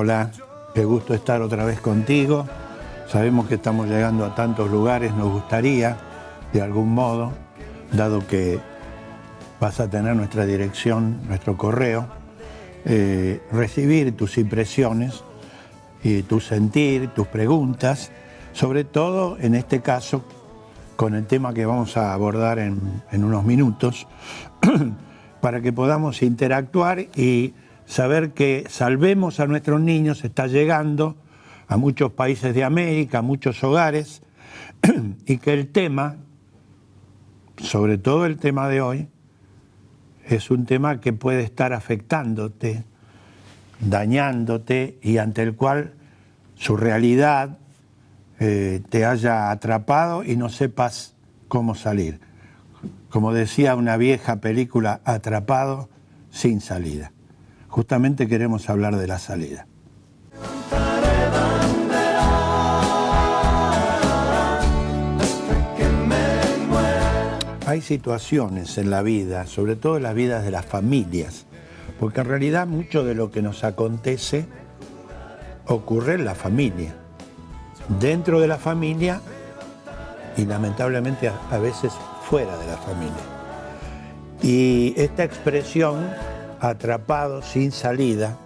Hola, qué gusto estar otra vez contigo. Sabemos que estamos llegando a tantos lugares, nos gustaría, de algún modo, dado que vas a tener nuestra dirección, nuestro correo, recibir tus impresiones y tu sentir, tus preguntas, sobre todo en este caso con el tema que vamos a abordar en unos minutos, para que podamos interactuar y saber que Salvemos a Nuestros Niños está llegando a muchos países de América, a muchos hogares, y que el tema, sobre todo el tema de hoy, es un tema que puede estar afectándote, dañándote y ante el cual su realidad te haya atrapado y no sepas cómo salir. Como decía una vieja película, Atrapado sin salida. Justamente queremos hablar de la salida. Hay situaciones en la vida, sobre todo en las vidas de las familias, porque en realidad mucho de lo que nos acontece ocurre en la familia, dentro de la familia y lamentablemente a veces fuera de la familia. Y esta expresión, atrapado sin salida,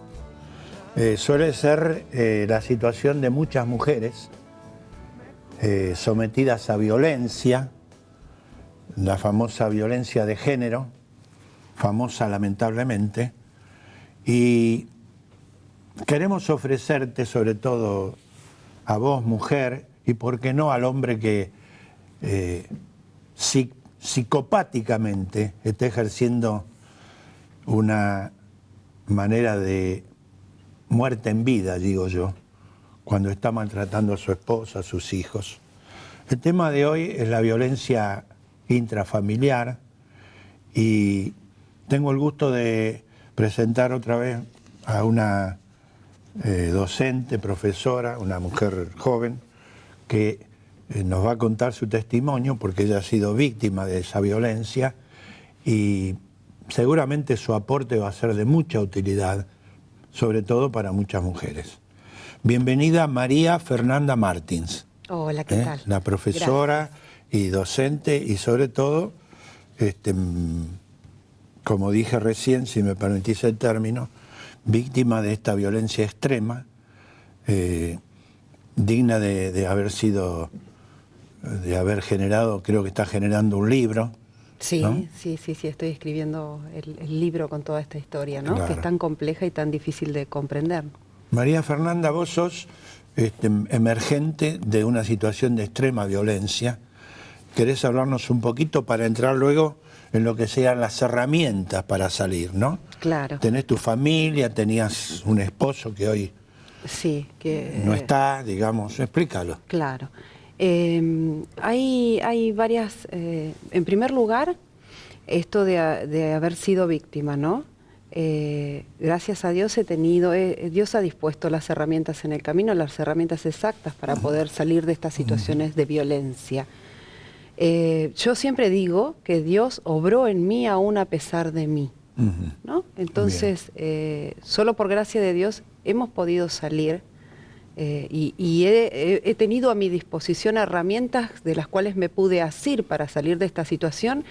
suele ser la situación de muchas mujeres sometidas a violencia, la famosa violencia de género, famosa lamentablemente, y queremos ofrecerte, sobre todo a vos, mujer, y por qué no al hombre que psicopáticamente está ejerciendo una manera de muerte en vida, digo yo, cuando está maltratando a su esposa, a sus hijos. El tema de hoy es la violencia intrafamiliar y tengo el gusto de presentar otra vez a una docente, profesora, una mujer joven que nos va a contar su testimonio porque ella ha sido víctima de esa violencia y seguramente su aporte va a ser de mucha utilidad, sobre todo para muchas mujeres. Bienvenida María Fernanda Martins. Hola, ¿qué tal? La profesora y docente y sobre todo, como dije recién, si me permitís el término, víctima de esta violencia extrema, digna de haber sido, de haber generado, creo que está generando un libro. Sí, ¿no? sí, estoy escribiendo el libro con toda esta historia, ¿no? Claro. Que es tan compleja y tan difícil de comprender. María Fernanda, vos sos emergente de una situación de extrema violencia. ¿Querés hablarnos un poquito para entrar luego en lo que sean las herramientas para salir, ¿no? Claro. Tenés tu familia, tenías un esposo que hoy sí, que, no está, digamos, explícalo. Claro. Hay varias... en primer lugar, esto de haber sido víctima, ¿no? Gracias a Dios Dios ha dispuesto las herramientas en el camino, las herramientas exactas para poder salir de estas situaciones de violencia. Yo siempre digo que Dios obró en mí aún a pesar de mí, ¿no? Entonces, solo por gracia de Dios hemos podido salir y he tenido a mi disposición herramientas de las cuales me pude asir para salir de esta situación,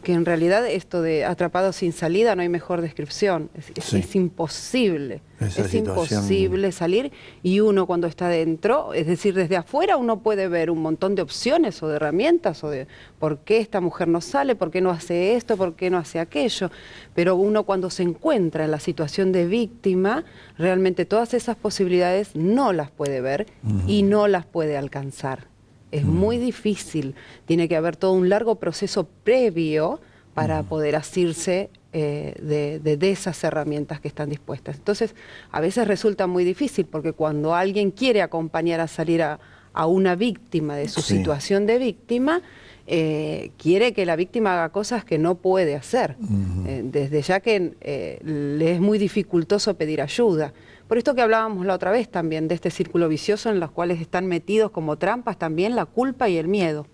que en realidad esto de atrapado sin salida no hay mejor descripción, es imposible, es imposible salir y uno cuando está dentro, es decir, desde afuera uno puede ver un montón de opciones o de herramientas o de por qué esta mujer no sale, por qué no hace esto, por qué no hace aquello, pero uno cuando se encuentra en la situación de víctima, realmente todas esas posibilidades no las puede ver y no las puede alcanzar. Es muy difícil, tiene que haber todo un largo proceso previo para poder asirse de esas herramientas que están dispuestas. Entonces, a veces resulta muy difícil porque cuando alguien quiere acompañar a salir a una víctima de su situación de víctima, quiere que la víctima haga cosas que no puede hacer, desde ya que le es muy dificultoso pedir ayuda. Por esto que hablábamos la otra vez también, de este círculo vicioso en los cuales están metidos como trampas también la culpa y el miedo.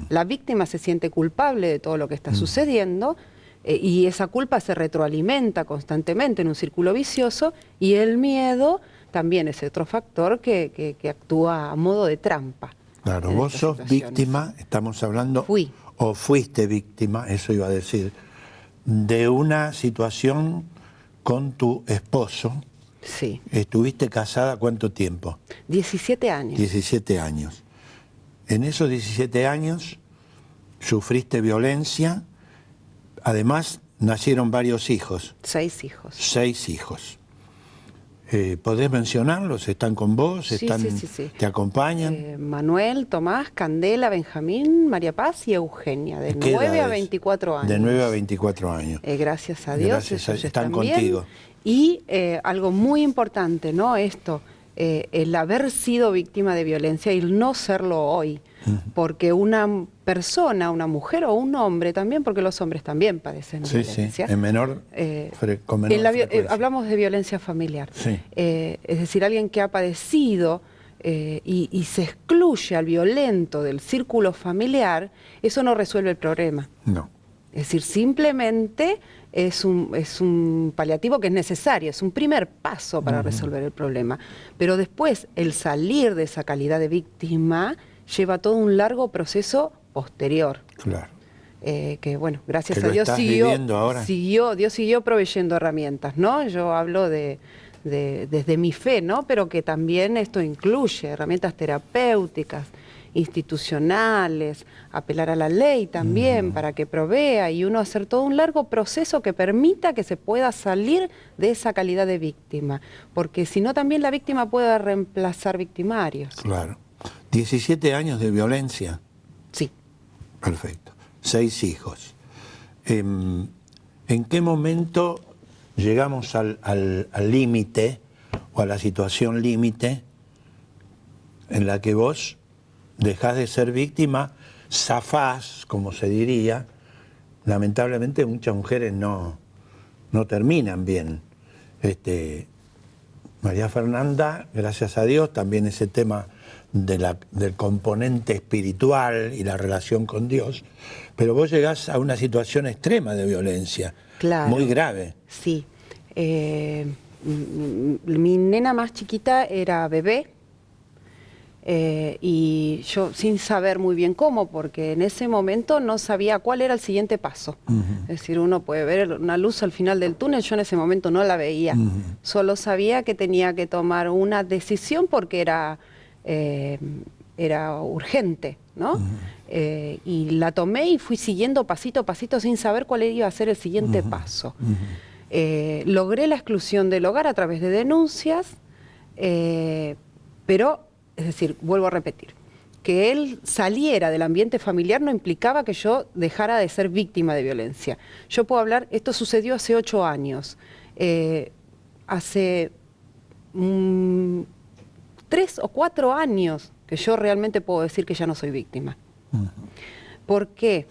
La víctima se siente culpable de todo lo que está sucediendo y esa culpa se retroalimenta constantemente en un círculo vicioso y el miedo también es otro factor que actúa a modo de trampa. Claro, en vos estas sos situaciones. víctima, estamos hablando, Fui. o fuiste víctima, eso iba a decir, de una situación con tu esposo. Sí. ¿Estuviste casada cuánto tiempo? 17 años. 17 años. En esos 17 años sufriste violencia, además nacieron varios hijos, 6 hijos. 6 hijos. ¿Podés mencionarlos? ¿Están con vos? Sí, ¿Están, sí. ¿Te acompañan? Manuel, Tomás, Candela, Benjamín, María Paz y Eugenia, de ¿Qué 9 a edades? 24 años. De 9 a 24 años. Gracias a Dios, Gracias a- ellos están bien. contigo. Y algo muy importante, ¿no? Esto, el haber sido víctima de violencia y el no serlo hoy. Porque una persona, una mujer o un hombre también, porque los hombres también padecen Sí, violencia. sí, en menor, con menor frecuencia. Hablamos de violencia familiar. Sí. Es decir, alguien que ha padecido y se excluye al violento del círculo familiar, eso no resuelve el problema. No. Es decir, simplemente es un paliativo que es necesario, es un primer paso para resolver el problema. Pero después, el salir de esa calidad de víctima lleva todo un largo proceso posterior. Claro. Que bueno, gracias ¿Que a lo Dios estás viviendo ahora? Dios siguió proveyendo herramientas, ¿no? Yo hablo desde mi fe, ¿no? Pero que también esto incluye herramientas terapéuticas, institucionales, apelar a la ley también para que provea y uno hacer todo un largo proceso que permita que se pueda salir de esa calidad de víctima, porque si no también la víctima puede reemplazar victimarios. Claro. 17 años de violencia. Sí. Perfecto. 6 hijos. ¿En qué momento llegamos al límite o a la situación límite en la que vos dejás de ser víctima, zafás, como se diría? Lamentablemente muchas mujeres no terminan bien. María Fernanda, gracias a Dios, también ese tema del componente espiritual y la relación con Dios, pero vos llegás a una situación extrema de violencia, Claro. muy grave. Sí. Mi nena más chiquita era bebé y yo sin saber muy bien cómo, porque en ese momento no sabía cuál era el siguiente paso. Es decir, uno puede ver una luz al final del túnel, yo en ese momento no la veía. Solo sabía que tenía que tomar una decisión porque era urgente, ¿no? Y la tomé y fui siguiendo pasito a pasito sin saber cuál iba a ser el siguiente paso. Logré la exclusión del hogar a través de denuncias, pero, es decir, vuelvo a repetir, que él saliera del ambiente familiar no implicaba que yo dejara de ser víctima de violencia. Yo puedo hablar, esto sucedió hace 8 años, hace 3 o 4 años que yo realmente puedo decir que ya no soy víctima. ¿Por qué?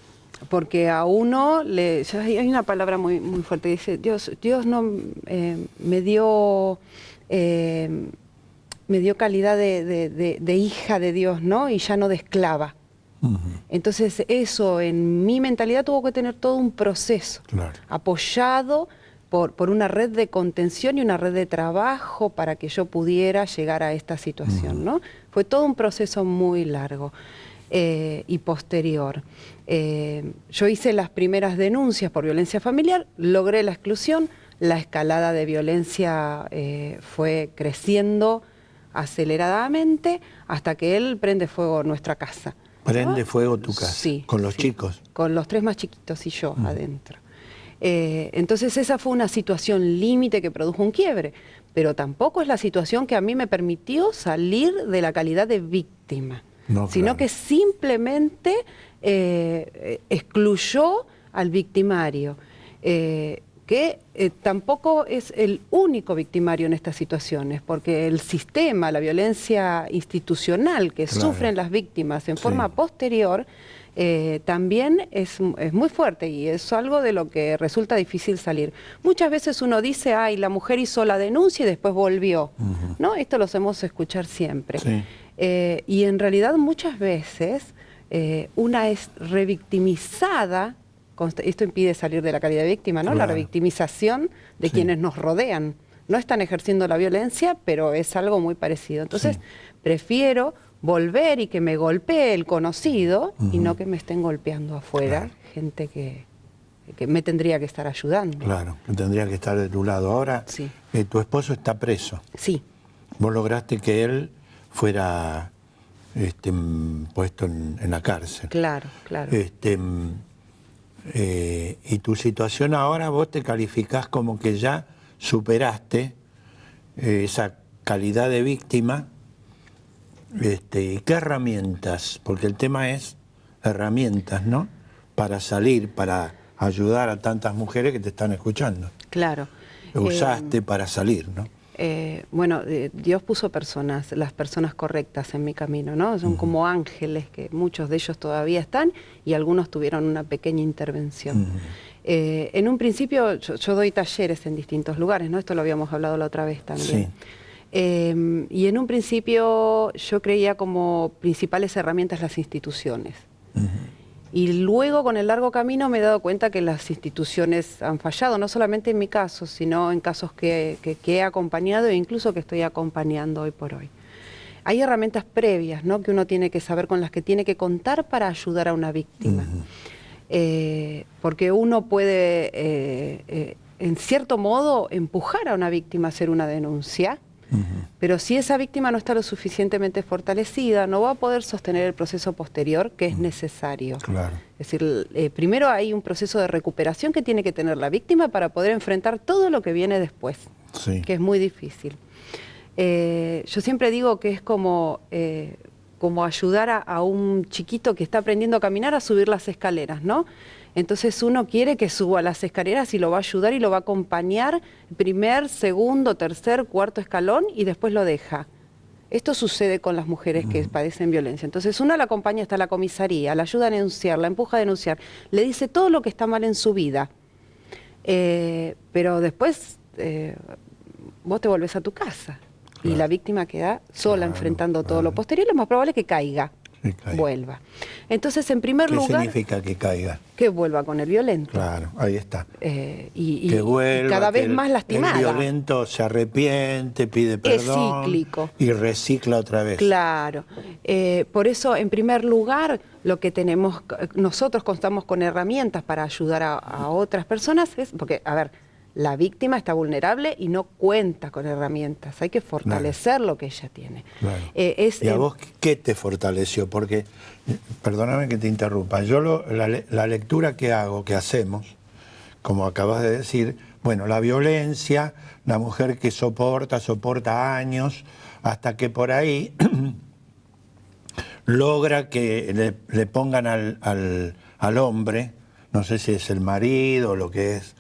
Porque a uno hay una palabra muy, muy fuerte, dice, Dios no me dio calidad de hija de Dios, ¿no? Y ya no de esclava. Entonces eso en mi mentalidad tuvo que tener todo un proceso, Claro. apoyado por una red de contención y una red de trabajo para que yo pudiera llegar a esta situación, ¿no? Fue todo un proceso muy largo y posterior. Yo hice las primeras denuncias por violencia familiar, logré la exclusión, la escalada de violencia fue creciendo aceleradamente hasta que él prende fuego a nuestra casa. Prende fuego tu casa, Sí, con los sí. chicos. Con los 3 más chiquitos y yo adentro. Entonces esa fue una situación límite que produjo un quiebre, pero tampoco es la situación que a mí me permitió salir de la calidad de víctima, No, sino claro. que simplemente excluyó al victimario, que tampoco es el único victimario en estas situaciones, porque el sistema, la violencia institucional que Claro. sufren las víctimas en Sí. forma posterior, también es muy fuerte y es algo de lo que resulta difícil salir. Muchas veces uno dice, ay, la mujer hizo la denuncia y después volvió, ¿no? Esto lo hacemos escuchar siempre. Sí. Y en realidad muchas veces una es revictimizada, esto impide salir de la calidad de víctima, ¿no? Claro. La revictimización de Sí. quienes nos rodean, No están ejerciendo la violencia, pero es algo muy parecido. Entonces, Sí. prefiero volver y que me golpee el conocido y no que me estén golpeando afuera, Claro. gente que me tendría que estar ayudando. Claro, que tendría que estar de tu lado. Ahora, Sí. tu esposo está preso. Sí, Vos lograste que él fuera puesto en la cárcel. claro, claro. Y tu situación ahora vos te calificás como que ya superaste esa calidad de víctima. ¿Y qué herramientas? Porque el tema es herramientas, ¿no? Para salir, para ayudar a tantas mujeres que te están escuchando. Claro. Usaste para salir, ¿no? Bueno, Dios puso personas, las personas correctas en mi camino, ¿no? Son como ángeles, que muchos de ellos todavía están y algunos tuvieron una pequeña intervención. En un principio, yo doy talleres en distintos lugares, ¿no? Esto lo habíamos hablado la otra vez también. Sí. Y en un principio yo creía como principales herramientas las instituciones. Y luego con el largo camino me he dado cuenta que las instituciones han fallado, no solamente en mi caso, sino en casos que he acompañado e incluso que estoy acompañando hoy por hoy. Hay herramientas previas, ¿no?, que uno tiene que saber, con las que tiene que contar para ayudar a una víctima. Porque uno puede, en cierto modo, empujar a una víctima a hacer una denuncia, pero si esa víctima no está lo suficientemente fortalecida, no va a poder sostener el proceso posterior que es necesario. Claro. Es decir, primero hay un proceso de recuperación que tiene que tener la víctima para poder enfrentar todo lo que viene después, Sí. que es muy difícil. Yo siempre digo que es como ayudar a un chiquito que está aprendiendo a caminar a subir las escaleras, ¿no? Entonces uno quiere que suba las escaleras y lo va a ayudar y lo va a acompañar primer, segundo, tercer, cuarto escalón y después lo deja. Esto sucede con las mujeres que padecen violencia. Entonces uno la acompaña hasta la comisaría, la ayuda a denunciar, la empuja a denunciar, le dice todo lo que está mal en su vida. Pero después vos te volvés a tu casa y la víctima queda sola enfrentando todo lo posterior. Lo más probable es que caiga. Vuelva. Entonces, en primer lugar... ¿Qué significa que caiga? Que vuelva con el violento. Claro, ahí está. Y vuelva, cada vez que más lastimada. El violento se arrepiente, pide perdón. Es cíclico. Y recicla otra vez. Claro. Por eso, en primer lugar, lo que tenemos, nosotros contamos con herramientas para ayudar a otras personas, porque, a ver, la víctima está vulnerable y no cuenta con herramientas. Hay que fortalecer lo que ella tiene. Claro. ¿Y a vos qué te fortaleció? Porque, perdóname que te interrumpa, yo la lectura que hago, que hacemos, como acabas de decir, bueno, la violencia, la mujer que soporta años, hasta que por ahí logra que le pongan al hombre, no sé si es el marido o lo que es,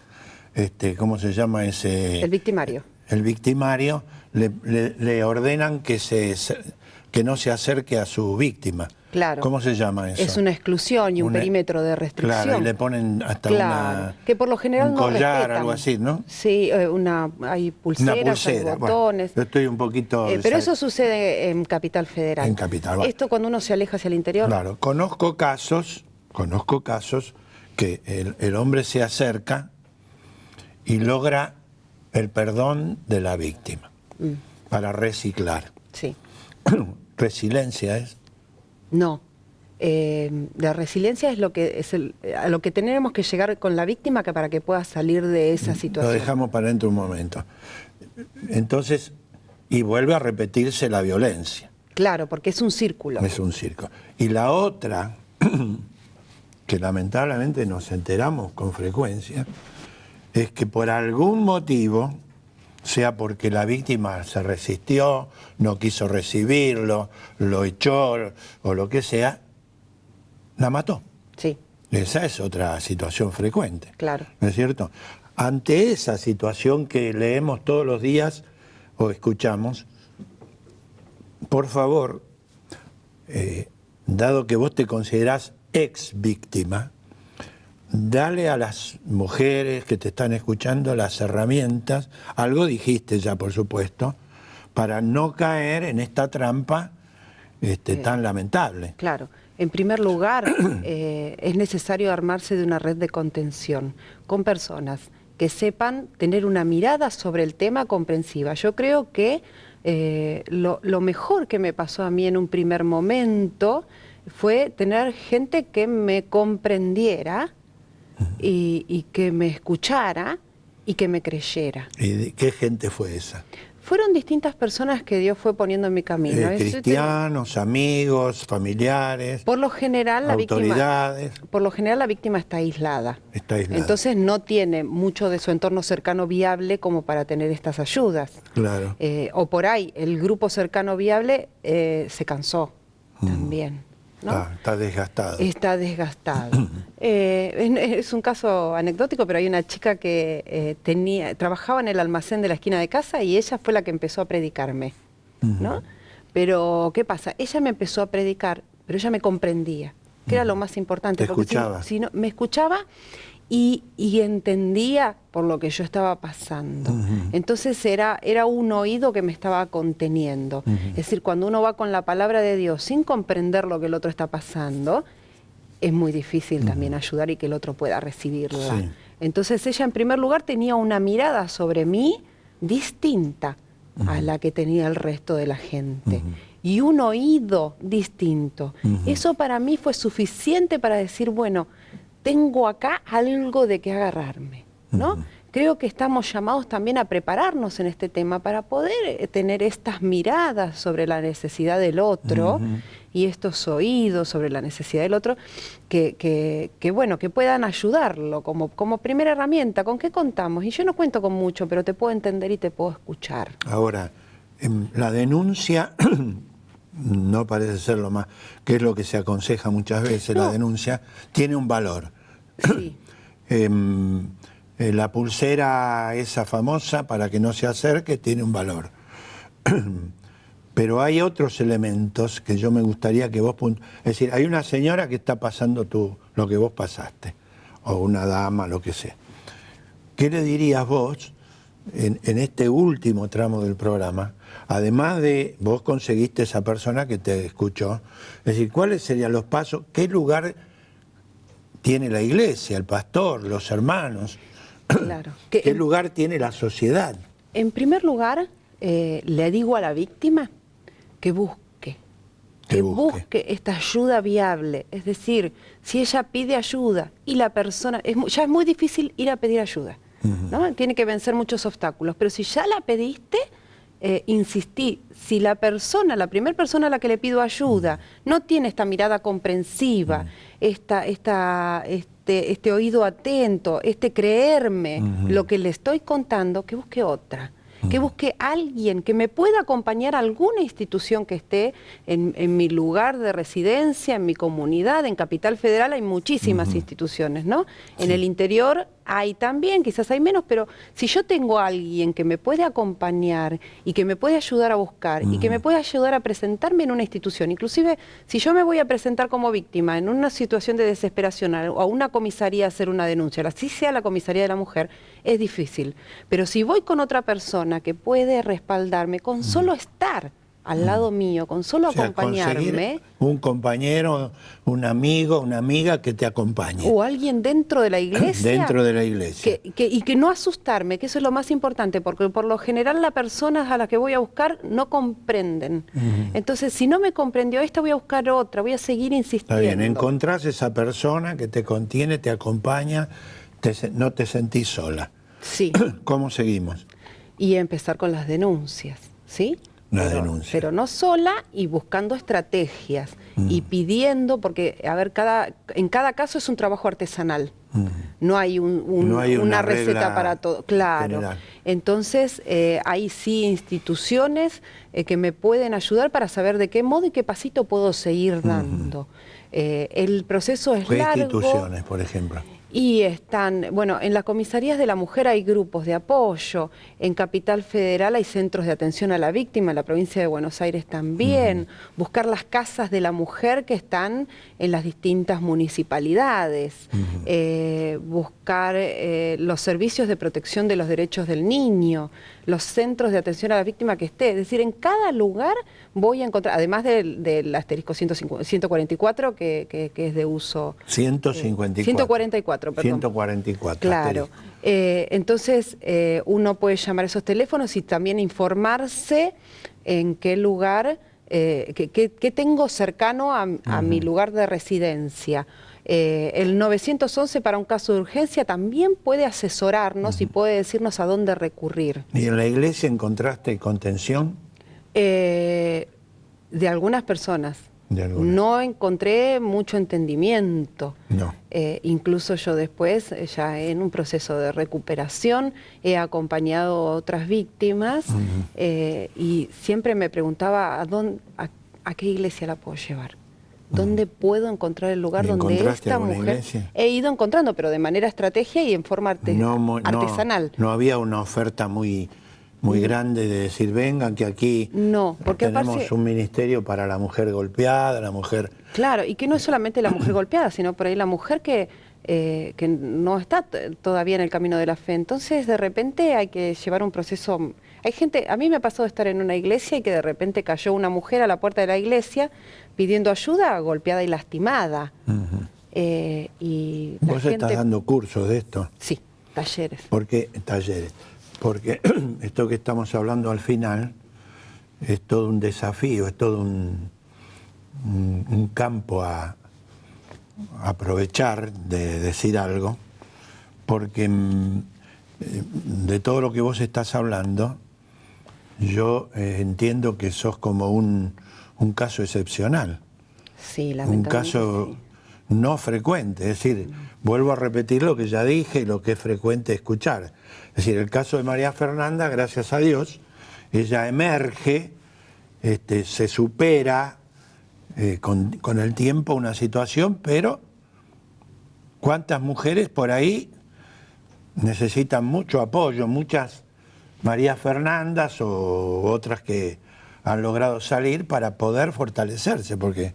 ¿cómo se llama ese? El victimario. El victimario, le ordenan que no se acerque a su víctima. Claro. ¿Cómo se llama eso? Es una exclusión y un perímetro de restricción. Claro, y le ponen hasta que por lo general un no collar, respetan. algo así, ¿no? Sí, hay pulseras, hay botones. Bueno, yo estoy un poquito... pero eso sucede en Capital Federal. En Capital, bueno. Esto cuando uno se aleja hacia el interior. Claro, conozco casos que el hombre se acerca y logra el perdón de la víctima para reciclar. Sí. ¿Resiliencia es? No. La resiliencia es a lo que tenemos que llegar con la víctima para que pueda salir de esa situación. Lo dejamos para dentro un momento. Entonces, y vuelve a repetirse la violencia. Claro, porque es un círculo. Es un círculo. Y la otra, que lamentablemente nos enteramos con frecuencia, es que por algún motivo, sea porque la víctima se resistió, no quiso recibirlo, lo echó o lo que sea, la mató. Sí. Esa es otra situación frecuente. Claro. ¿No es cierto? Ante esa situación que leemos todos los días o escuchamos, por favor, dado que vos te considerás ex víctima, dale a las mujeres que te están escuchando las herramientas, algo dijiste ya por supuesto, para no caer en esta trampa tan lamentable. Claro. En primer lugar, es necesario armarse de una red de contención con personas que sepan tener una mirada sobre el tema comprensiva. Yo creo que lo mejor que me pasó a mí en un primer momento fue tener gente que me comprendiera y que me escuchara y que me creyera. ¿Y qué gente fue esa? Fueron distintas personas que Dios fue poniendo en mi camino. Cristianos, amigos, familiares, por lo general, autoridades. Por lo general la víctima está aislada. Está aislada. Entonces no tiene mucho de su entorno cercano viable como para tener estas ayudas. Claro. O por ahí, el grupo cercano viable se cansó también. ¿no? Está desgastado. Está desgastado. Es un caso anecdótico, pero hay una chica que trabajaba en el almacén de la esquina de casa y ella fue la que empezó a predicarme, ¿no? Pero, ¿qué pasa? Ella me empezó a predicar, pero ella me comprendía, que era lo más importante. Te escuchaba. Si no, me escuchaba y entendía por lo que yo estaba pasando. Entonces era un oído que me estaba conteniendo. Es decir, cuando uno va con la palabra de Dios sin comprender lo que el otro está pasando, es muy difícil también ayudar y que el otro pueda recibirla. Sí. Entonces ella, en primer lugar, tenía una mirada sobre mí distinta a la que tenía el resto de la gente. Y un oído distinto. Eso para mí fue suficiente para decir, bueno, tengo acá algo de qué agarrarme, ¿no? Creo que estamos llamados también a prepararnos en este tema para poder tener estas miradas sobre la necesidad del otro y estos oídos sobre la necesidad del otro que puedan ayudarlo como primera herramienta. ¿Con qué contamos? Y yo no cuento con mucho, pero te puedo entender y te puedo escuchar. Ahora, la denuncia no parece ser lo más, que es lo que se aconseja muchas veces, la denuncia tiene un valor. Sí. La pulsera esa famosa, para que no se acerque, tiene un valor. Pero hay otros elementos que yo me gustaría que vos... Es decir, hay una señora que está pasando lo que vos pasaste, o una dama, lo que sea. ¿Qué le dirías vos en este último tramo del programa? Además de vos conseguiste esa persona que te escuchó, es decir, ¿cuáles serían los pasos? ¿Qué lugar tiene la iglesia, el pastor, los hermanos? Claro. ¿Qué lugar tiene la sociedad? En primer lugar, le digo a la víctima que busque esta ayuda viable. Es decir, si ella pide ayuda y la persona... ya es muy difícil ir a pedir ayuda, ¿no? Tiene que vencer muchos obstáculos, pero si ya la pediste... insistí, si la primera persona a la que le pido ayuda no tiene esta mirada comprensiva, este oído atento, este creerme lo que le estoy contando, que busque otra. Que busque alguien que me pueda acompañar a alguna institución que esté en mi lugar de residencia, en mi comunidad. En Capital Federal hay muchísimas instituciones, ¿no? Sí. En el interior hay también, quizás hay menos, pero si yo tengo a alguien que me puede acompañar y que me puede ayudar a buscar y que me puede ayudar a presentarme en una institución, inclusive si yo me voy a presentar como víctima en una situación de desesperación o a una comisaría a hacer una denuncia, así sea la comisaría de la mujer, es difícil. Pero si voy con otra persona que puede respaldarme con solo estar al lado mío, con solo acompañarme. Un compañero, un amigo, una amiga que te acompañe. O alguien dentro de la iglesia. Dentro de la iglesia. Y que no asustarme, que eso es lo más importante, porque por lo general las personas a las que voy a buscar no comprenden. Entonces, si no me comprendió esta, voy a buscar otra, voy a seguir insistiendo. Está bien, encontrás esa persona que te contiene, te acompaña, no te sentís sola. Sí. ¿Cómo seguimos? Y empezar con las denuncias, ¿sí? Pero no sola y buscando estrategias y pidiendo, porque, a ver, en cada caso es un trabajo artesanal. No hay una receta para todo. Claro. General. Entonces, hay sí instituciones que me pueden ayudar para saber de qué modo y qué pasito puedo seguir dando. El proceso es largo. ¿Qué instituciones, por ejemplo? Y están, bueno, en las comisarías de la mujer hay grupos de apoyo, en Capital Federal hay centros de atención a la víctima, en la provincia de Buenos Aires también, buscar las casas de la mujer que están en las distintas municipalidades, buscar los servicios de protección de los derechos del niño, los centros de atención a la víctima que esté, es decir, en cada lugar voy a encontrar, además del asterisco 144 que es de uso... 154. 144, perdón. 144. Claro. Entonces, uno puede llamar a esos teléfonos y también informarse en qué lugar, qué tengo cercano a mi lugar de residencia. El 911 para un caso de urgencia también puede asesorarnos y puede decirnos a dónde recurrir. ¿Y en la iglesia encontraste contención? De algunas personas. No encontré mucho entendimiento. No. Incluso yo después, ya en un proceso de recuperación, he acompañado a otras víctimas y siempre me preguntaba a qué iglesia la puedo llevar. ¿Dónde puedo encontrar el lugar donde esta mujer... Iglesia? He ido encontrando, pero de manera estrategia y en forma artesanal. No había una oferta muy grande de decir, vengan que aquí porque tenemos un ministerio para la mujer golpeada, la mujer... Claro, y que no es solamente la mujer golpeada, sino por ahí la mujer que no está todavía en el camino de la fe. Entonces, de repente hay que llevar un proceso... Hay gente, a mí me ha pasado de estar en una iglesia y que de repente cayó una mujer a la puerta de la iglesia pidiendo ayuda, golpeada y lastimada. Y ¿Vos estás dando cursos de esto? Sí, talleres. ¿Por qué talleres? Porque esto que estamos hablando al final es todo un desafío, es todo un campo a aprovechar de decir algo, porque de todo lo que vos estás hablando, yo entiendo que sos como un caso excepcional. Sí, lamentablemente. Un caso no frecuente, es decir, vuelvo a repetir lo que ya dije y lo que es frecuente escuchar. Es decir, el caso de María Fernanda, gracias a Dios, ella emerge, se supera con el tiempo una situación, pero ¿cuántas mujeres por ahí necesitan mucho apoyo? Muchas María Fernandas o otras que han logrado salir para poder fortalecerse, porque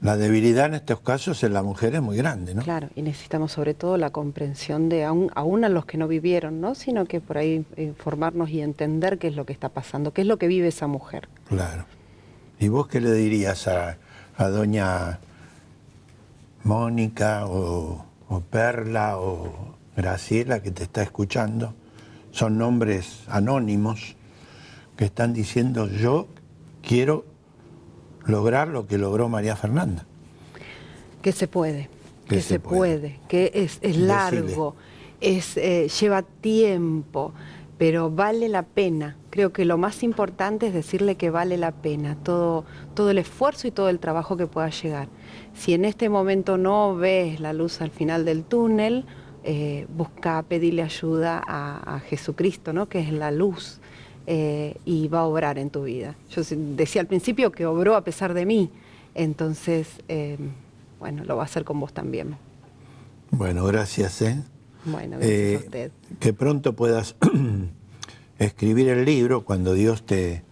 la debilidad en estos casos en la mujer es muy grande, ¿no? Claro, y necesitamos sobre todo la comprensión de aún a los que no vivieron, ¿no? Sino que por ahí informarnos y entender qué es lo que está pasando, qué es lo que vive esa mujer. Claro. ¿Y vos qué le dirías a doña Mónica o Perla o Graciela que te está escuchando? Son nombres anónimos que están diciendo yo quiero lograr lo que logró María Fernanda. Que se puede, que se puede, que es largo, lleva tiempo, pero vale la pena. Creo que lo más importante es decirle que vale la pena todo el esfuerzo y todo el trabajo que pueda llegar. Si en este momento no ves la luz al final del túnel, busca pedirle ayuda a Jesucristo, ¿no? Que es la luz. Y va a obrar en tu vida. Yo decía al principio que obró a pesar de mí, entonces, bueno, lo va a hacer con vos también. Bueno, gracias. Bueno, gracias a usted. Que pronto puedas escribir el libro cuando Dios te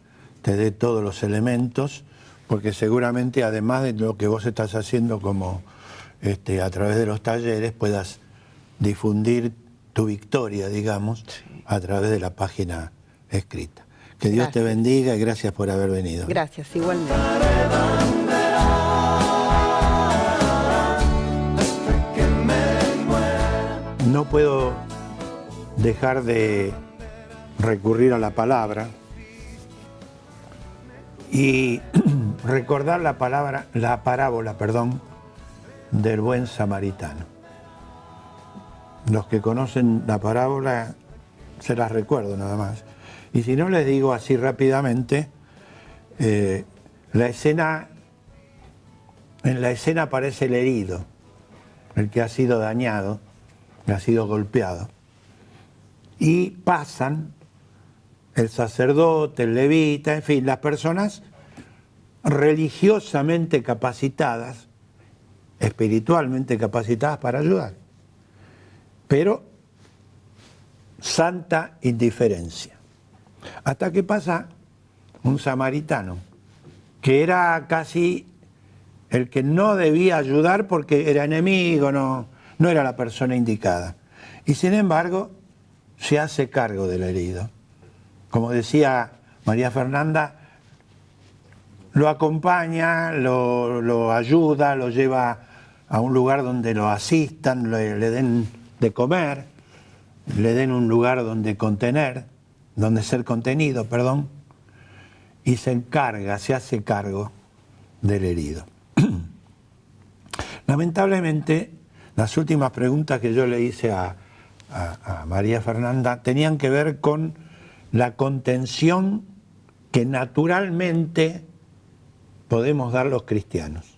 dé todos los elementos, porque seguramente además de lo que vos estás haciendo como a través de los talleres, puedas difundir tu victoria, digamos, a través de la página escrita. Que Dios te bendiga y gracias por haber venido. Gracias, igualmente. No puedo dejar de recurrir a la palabra y recordar la parábola, del buen samaritano. Los que conocen la parábola se las recuerdo nada más. Y si no, les digo así rápidamente, en la escena aparece el herido, el que ha sido dañado, que ha sido golpeado. Y pasan el sacerdote, el levita, en fin, las personas religiosamente capacitadas, espiritualmente capacitadas para ayudar. Pero santa indiferencia. Hasta que pasa un samaritano, que era casi el que no debía ayudar porque era enemigo, no era la persona indicada. Y sin embargo, se hace cargo del herido. Como decía María Fernanda, lo acompaña, lo ayuda, lo lleva a un lugar donde lo asistan, le den de comer, le den un lugar donde ser contenido, perdón, y se hace cargo del herido. Lamentablemente, las últimas preguntas que yo le hice a María Fernanda tenían que ver con la contención que naturalmente podemos dar los cristianos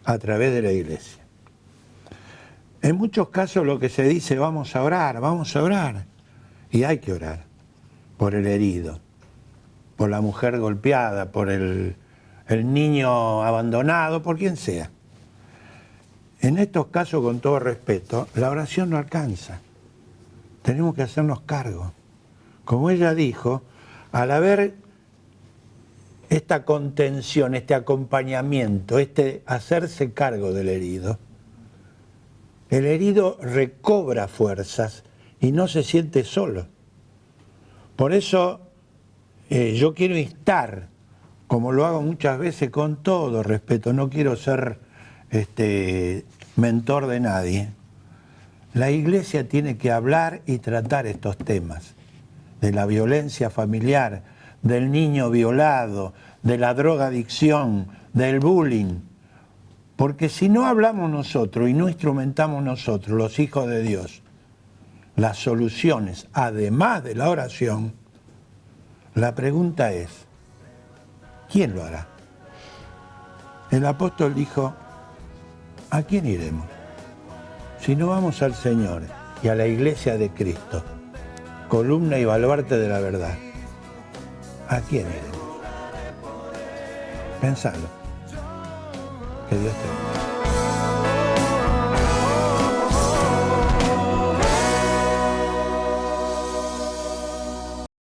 a través de la iglesia. En muchos casos lo que se dice, vamos a orar, y hay que orar por el herido, por la mujer golpeada, por el niño abandonado, por quien sea. En estos casos, con todo respeto, la oración no alcanza. Tenemos que hacernos cargo. Como ella dijo, al haber esta contención, este acompañamiento, este hacerse cargo del herido, el herido recobra fuerzas y no se siente solo. Por eso yo quiero instar, como lo hago muchas veces con todo respeto, no quiero ser mentor de nadie. La iglesia tiene que hablar y tratar estos temas de la violencia familiar, del niño violado, de la drogadicción, del bullying. Porque si no hablamos nosotros y no instrumentamos nosotros, los hijos de Dios, las soluciones, además de la oración, la pregunta es, ¿quién lo hará? El apóstol dijo, ¿a quién iremos? Si no vamos al Señor y a la iglesia de Cristo, columna y baluarte de la verdad, ¿a quién iremos? Pensalo. Que Dios te bendiga.